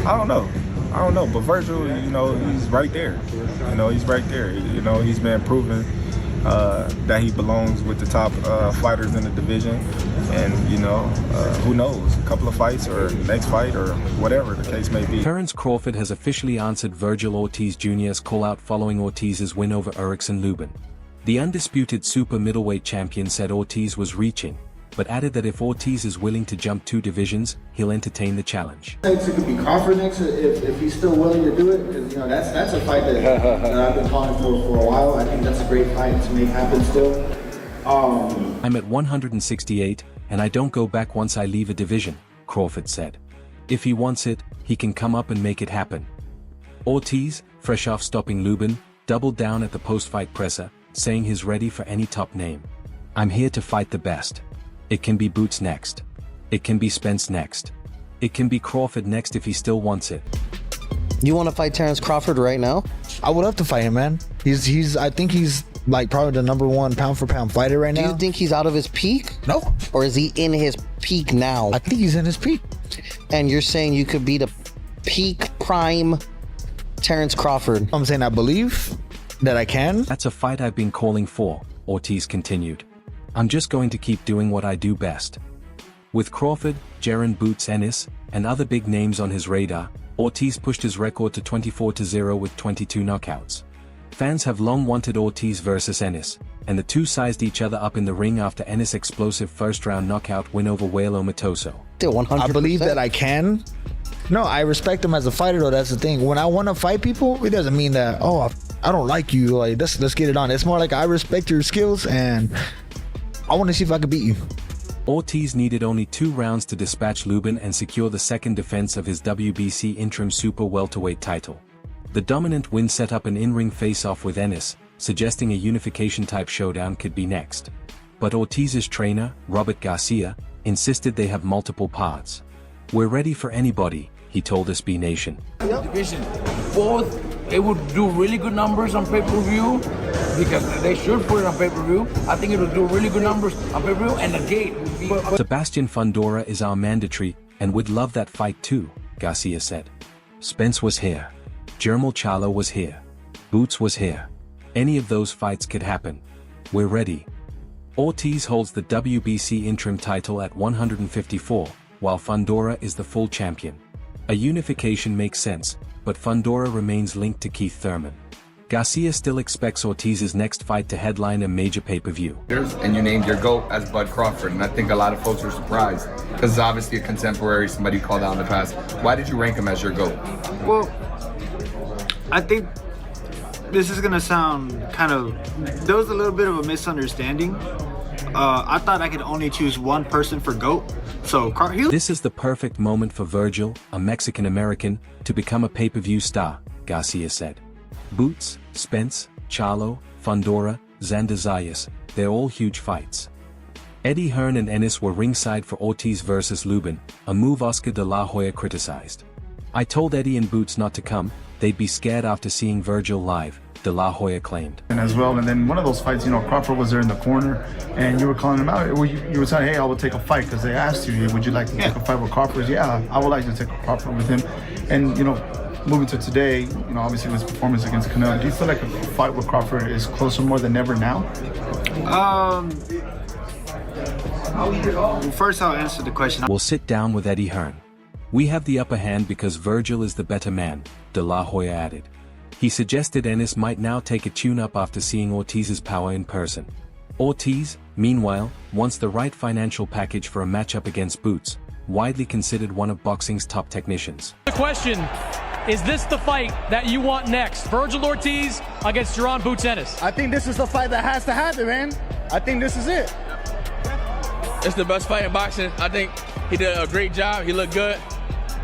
I don't know. But Vergil, he's right there. He's right there. He's been proven that he belongs with the top fighters in the division. And, who knows, a couple of fights or next fight or whatever the case may be. Terence Crawford has officially answered Vergil Ortiz Jr.'s call-out following Ortiz's win over Erickson Lubin. The undisputed super middleweight champion said Ortiz was reaching, but added that if Ortiz is willing to jump 2 divisions, he'll entertain the challenge. It could be Crawford next if he's still willing to do it, because that's a fight that I've been calling for a while. I think that's a great fight to make happen still. I'm at 168, and I don't go back once I leave a division, Crawford said. If he wants it, he can come up and make it happen. Ortiz, fresh off stopping Lubin, doubled down at the post-fight presser, saying he's ready for any top name. I'm here to fight the best. It can be Boots next. It can be Spence next. It can be Crawford next if he still wants it. You want to fight Terence Crawford right now? I would love to fight him, man. I think he's like probably the #1 pound for pound fighter right now. Do you think he's out of his peak? No. Or is he in his peak now? I think he's in his peak. And you're saying you could be the peak prime Terence Crawford? I'm saying I believe that I can. That's a fight I've been calling for, Ortiz continued. I'm just going to keep doing what I do best. With Crawford, Boots-Ennis, and other big names on his radar, Ortiz pushed his record to 24-0 with 22 knockouts. Fans have long wanted Ortiz versus Ennis, and the two sized each other up in the ring after Ennis' explosive first-round knockout win over Wailo Matoso. 100%. I believe that I can. No, I respect him as a fighter, though. That's the thing. When I want to fight people, it doesn't mean that, oh, I don't like you. Like, let's get it on. It's more like I respect your skills, and I want to see if I can beat you. Ortiz needed only 2 rounds to dispatch Lubin and secure the second defense of his WBC interim super welterweight title. The dominant win set up an in-ring face-off with Ennis, suggesting a unification-type showdown could be next. But Ortiz's trainer, Robert Garcia, insisted they have multiple parts. We're ready for anybody, he told SB Nation. Division. Both, it would do really good numbers on pay-per-view, because they should put it on pay-per-view. I think it would do really good numbers on pay-per-view, and the gate would be... Sebastian Fundora is our mandatory, and would love that fight too, Garcia said. Spence was here. Jermall Charlo was here. Boots was here. Any of those fights could happen. We're ready. Ortiz holds the WBC interim title at 154, while Fundora is the full champion. A unification makes sense, but Fundora remains linked to Keith Thurman. Garcia still expects Ortiz's next fight to headline a major pay-per-view. And you named your GOAT as Bud Crawford, and I think a lot of folks are surprised, because it's obviously a contemporary, somebody called out in the past. Why did you rank him as your GOAT? Well, I think this is gonna sound there was a little bit of a misunderstanding. I thought I could only choose one person for GOAT. So this is the perfect moment for Vergil, a Mexican-American, to become a pay-per-view star, Garcia said. Boots, Spence, Charlo, Fundora, Xander Zayas, they're all huge fights. Eddie Hearn and Ennis were ringside for Ortiz versus Lubin, a move Oscar de la Hoya criticized. I told Eddie and Boots not to come, they'd be scared after seeing Vergil live, de la Hoya claimed. And as well, and then one of those fights, Crawford was there in the corner, and you were calling him out. You were saying, hey, I will take a fight, because they asked you, hey, would you like to take a fight with Crawford? Yeah, I would like to take a Crawford with him. And, moving to today, obviously his performance against Canelo, do you feel like a fight with Crawford is closer more than ever now? First I'll answer the question. We'll sit down with Eddie Hearn. We have the upper hand because Vergil is the better man, de la Hoya added. He suggested Ennis might now take a tune-up after seeing Ortiz's power in person. Ortiz, meanwhile, wants the right financial package for a matchup against Boots, widely considered one of boxing's top technicians. The question, is this the fight that you want next? Vergil Ortiz against Boots-Ennis. I think this is the fight that has to happen, man. I think this is it. It's the best fight in boxing. I think he did a great job. He looked good.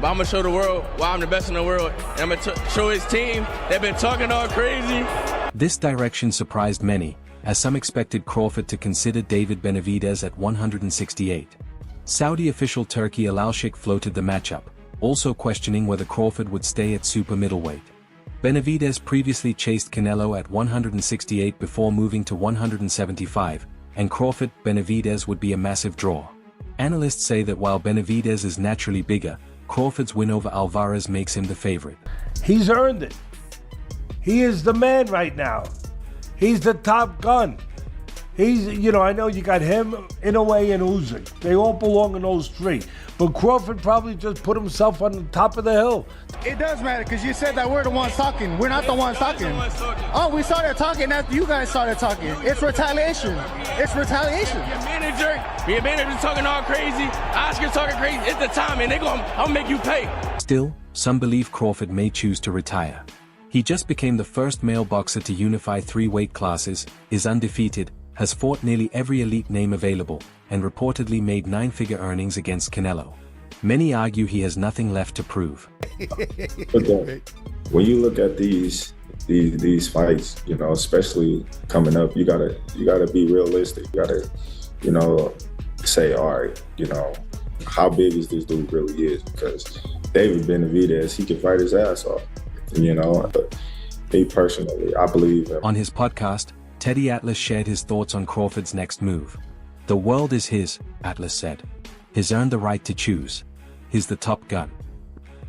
But I'm going to show the world why I'm the best in the world. And I'm going to show his team they've been talking all crazy. This direction surprised many, as some expected Crawford to consider David Benavidez at 168. Saudi official Turki Al-Sheikh floated the matchup, also questioning whether Crawford would stay at super middleweight. Benavidez previously chased Canelo at 168 before moving to 175, and Crawford-Benavidez would be a massive draw. Analysts say that while Benavidez is naturally bigger, Crawford's win over Alvarez makes him the favorite. He's earned it. He is the man right now. He's the top gun. He's, I know you got him, Inoue, and Usyk. They all belong in those three. But Crawford probably just put himself on the top of the hill. It does matter because you said that we're the ones talking. We're not the ones talking. Oh, we started talking after you guys started talking. It's retaliation. It's retaliation. Your manager's talking all crazy. Oscar's talking crazy. It's the time, and I'll make you pay. Still, some believe Crawford may choose to retire. He just became the first male boxer to unify 3 weight classes, is undefeated, has fought nearly every elite name available, and reportedly made 9-figure earnings against Canelo. Many argue he has nothing left to prove. When you look at these fights, especially coming up, you gotta be realistic. You gotta, say, all right, how big is this dude really is? Because David Benavidez, he can fight his ass off, But me personally, I believe him. On his podcast, Teddy Atlas shared his thoughts on Crawford's next move. The world is his, Atlas said. He's earned the right to choose. He's the top gun.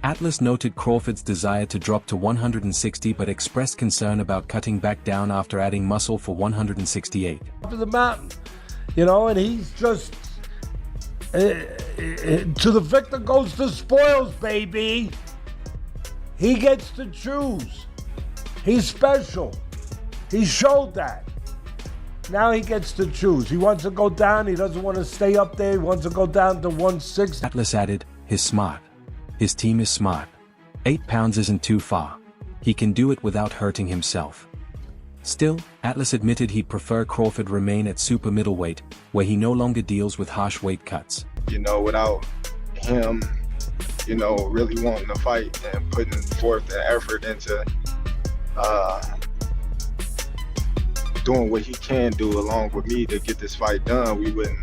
Atlas noted Crawford's desire to drop to 160 but expressed concern about cutting back down after adding muscle for 168. Up to the mountain, and he's just, to the victor goes the spoils, baby. He gets to choose. He's special. He showed that. Now he gets to choose. He wants to go down. He doesn't want to stay up there. He wants to go down to 160. Atlas added, he's smart. His team is smart. 8 pounds isn't too far. He can do it without hurting himself. Still, Atlas admitted he'd prefer Crawford remain at super middleweight, where he no longer deals with harsh weight cuts. Without him, really wanting to fight and putting forth the effort into doing what he can do along with me to get this fight done, we wouldn't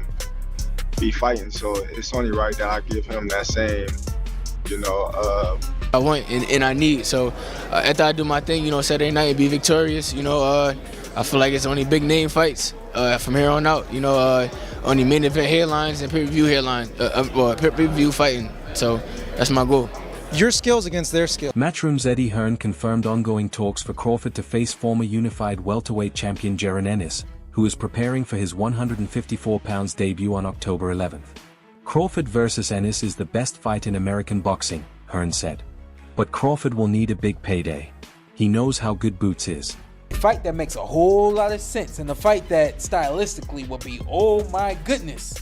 be fighting. So it's only right that I give him that same, I want and I need. So after I do my thing, Saturday night and be victorious, I feel like it's only big name fights from here on out. Only main event headlines and pay-per-view pay-per-view fighting. So that's my goal. Your skills against their skills. Matchroom's Eddie Hearn confirmed ongoing talks for Crawford to face former unified welterweight champion Ortiz-Ennis, who is preparing for his 154 pounds debut on October 11th. Crawford versus Ennis is the best fight in American boxing, Hearn said. But Crawford will need a big payday. He knows how good Boots is. A fight that makes a whole lot of sense, and a fight that stylistically will be, oh my goodness,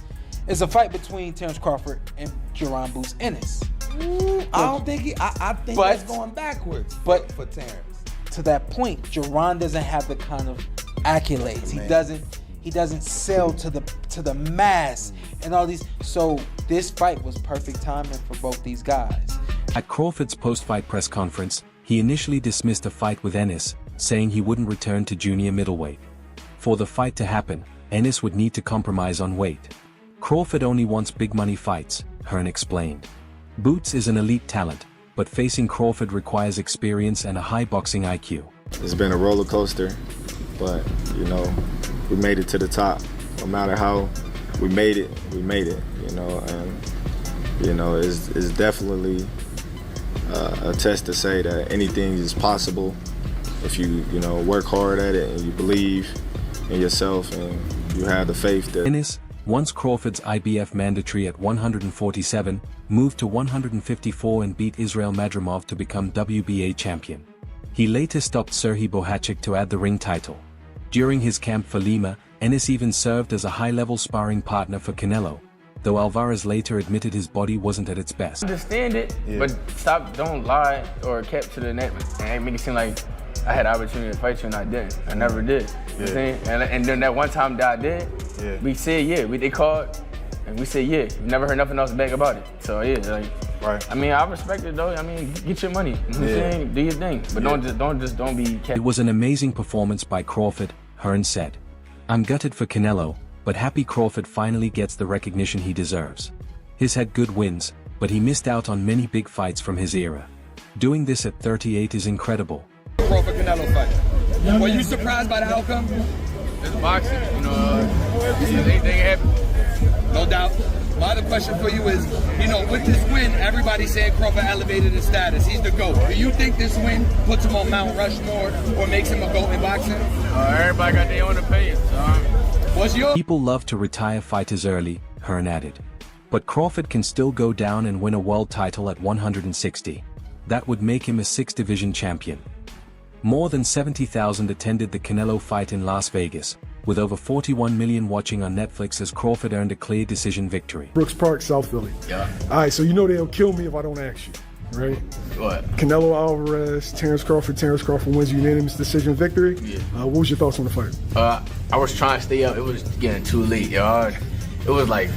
is a fight between Terence Crawford and Jaron Boots-Ennis. I don't think I think that's going backwards for Terence. To that point, Jaron doesn't have the kind of accolades. He doesn't sell to the mass and all these. So this fight was perfect timing for both these guys. At Crawford's post-fight press conference, he initially dismissed a fight with Ennis, saying he wouldn't return to junior middleweight. For the fight to happen, Ennis would need to compromise on weight. Crawford only wants big money fights, Hearn explained. Boots is an elite talent, but facing Crawford requires experience and a high boxing IQ. It's been a roller coaster, but we made it to the top. No matter how we made it, and it's definitely a test to say that anything is possible if you work hard at it and you believe in yourself and you have the faith that. Ennis, once Crawford's IBF mandatory at 147, moved to 154 and beat Israel Madrimov to become WBA champion. He later stopped Serhii Bohachik to add the ring title. During his camp for Lima, Ennis even served as a high-level sparring partner for Canelo, though Alvarez later admitted his body wasn't at its best. I understand it, but don't lie or kept to the net and make it seem like I had the opportunity to fight you and I didn't. I never did. You know what I'm saying? And then that one time that I did, we said they called and we said we never heard nothing else back about it. So right. I mean, I respect it though. I mean, get your money. You know what I'm saying? Do your thing, but don't be kept. It was an amazing performance by Crawford, Hearn said. I'm gutted for Canelo, but happy Crawford finally gets the recognition he deserves. He's had good wins, but he missed out on many big fights from his era. Doing this at 38 is incredible. Crawford-Canelo fight. Were you surprised by the outcome? It's boxing, anything happen. No doubt. My other question for you is, you know, with this win, everybody's saying Crawford elevated his status. He's the GOAT. Do you think this win puts him on Mount Rushmore or makes him a GOAT in boxing? Everybody got their own opinion, son. What's your... People love to retire fighters early, Hearn added. But Crawford can still go down and win a world title at 160. That would make him a 6-division champion. More than 70,000 attended the Canelo fight in Las Vegas, with over 41 million watching on Netflix as Crawford earned a clear decision victory. Brooks Park, South Philly. Yeah. All right, so you know they'll kill me if I don't ask you, right? What? Canelo Alvarez, Terence Crawford. Terence Crawford wins unanimous decision victory. Yeah. What was your thoughts on the fight? I was trying to stay up. It was getting too late, y'all. It was like,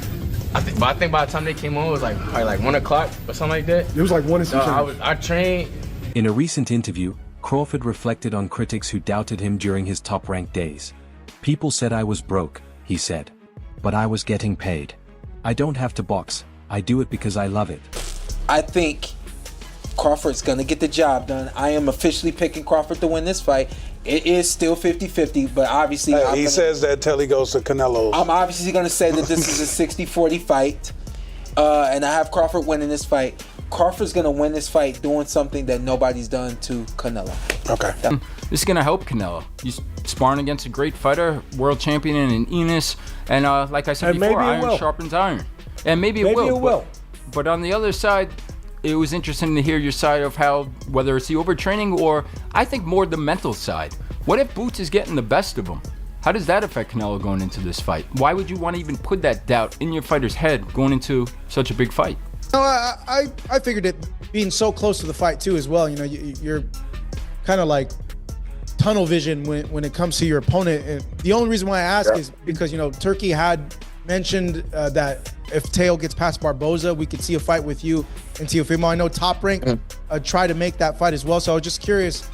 I think by the time they came on, it was like probably like 1 o'clock or something like that. It was like 1 and some change. I trained. In a recent interview, Crawford reflected on critics who doubted him during his top-ranked days. People said I was broke, he said. But I was getting paid. I don't have to box. I do it because I love it. I think Crawford's going to get the job done. I am officially picking Crawford to win this fight. It is still 50-50, but obviously... he says that till he goes to Canelo. I'm obviously going to say that this is a 60-40 fight, and I have Crawford winning this fight. Crawford's going to win this fight doing something that nobody's done to Canelo. Okay. Yeah. This is going to help Canelo. He's sparring against a great fighter, world champion in Ennis, and like I said And before, maybe it iron will. sharpens iron. And maybe it will. But on the other side, it was interesting to hear your side of how, whether it's the overtraining or I think more the mental side. What if Boots is getting the best of him? How does that affect Canelo going into this fight? Why would you want to even put that doubt in your fighter's head going into such a big fight? No, I figured it being so close to the fight too as well. You know, you're kind of like tunnel vision when it comes to your opponent. And the only reason why I ask is because, you know, Turkey had mentioned that if Teo gets past Barboza, we could see a fight with you and Teofimo. I know Top Rank tried to make that fight as well, so I was just curious